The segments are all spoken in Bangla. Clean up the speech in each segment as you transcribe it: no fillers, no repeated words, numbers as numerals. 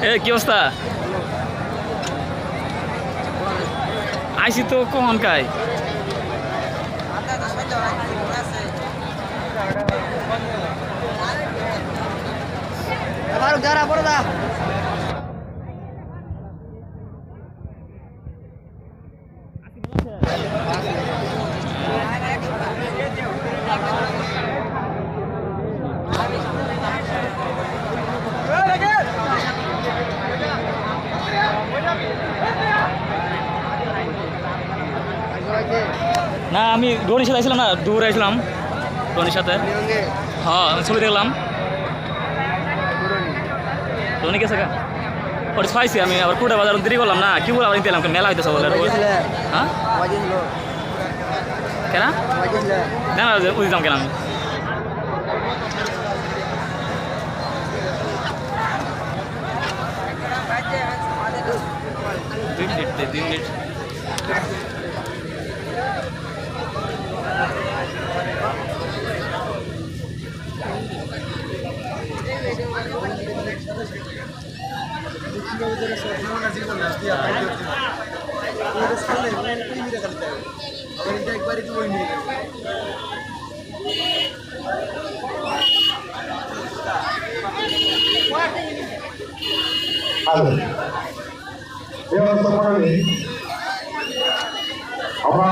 এ কি অবস্থা? আইসি তো কখন কাই যারা বড় দা না আমি ডোনির সাথে আইছিলাম না, দূর আইছিলাম ডোনির সাথে। হ্যাঁ আমি ছবি দেখলাম। ডোনি গেছে গা ওটা পাইছি আমি, আবার কুড়ে বাজার দেরি করলাম না, কি বলে আবার নিতে এলাম, মেলা হইতেছে বলে। হ্যাঁ কেন না বুঝলাম কেন আমি। 2 মিনিট 3 মিনিট আমরা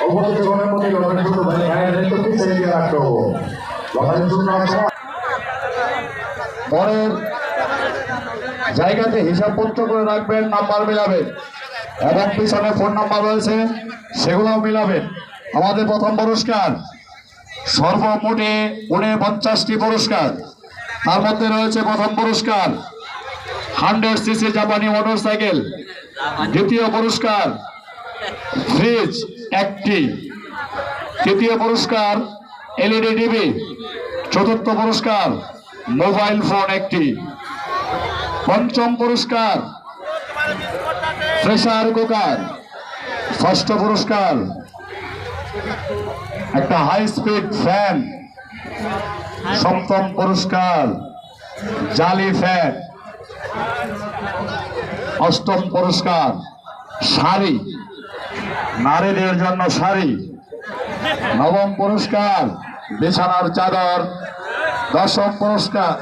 অবশ্যই জীবনের মধ্যে লড়াই করতে পারি, দায়িত্বকে ছেড়ে দিয়ে রাখতে হবো। লড়াইয়ের জন্য পরের জায়গাতে হিসাবপত্র করে রাখবেন, নাম্বার মিলাবেন এবং পিছনে ফোন নাম্বার রয়েছে সেগুলোও মিলাবেন। আমাদের প্রথম পুরস্কার সর্বমোটে 49টি পুরস্কার, তার মধ্যে রয়েছে প্রথম পুরস্কার 100cc জাপানি মোটরসাইকেল, দ্বিতীয় পুরস্কার ফ্রিজ একটি, তৃতীয় পুরস্কার এলইডি টিভি, চতুর্থ পুরস্কার মোবাইল ফোন একটি, পঞ্চম পুরস্কার প্রেসার কুকার, ষষ্ঠ পুরস্কার একটা হাই স্পিড ফ্যান, সপ্তম পুরস্কার জালি ফ্যান, অষ্টম পুরস্কার শাড়ি, নারীদের জন্য শাড়ি, নবম পুরস্কার বিছানার চাদর, দশম পুরস্কার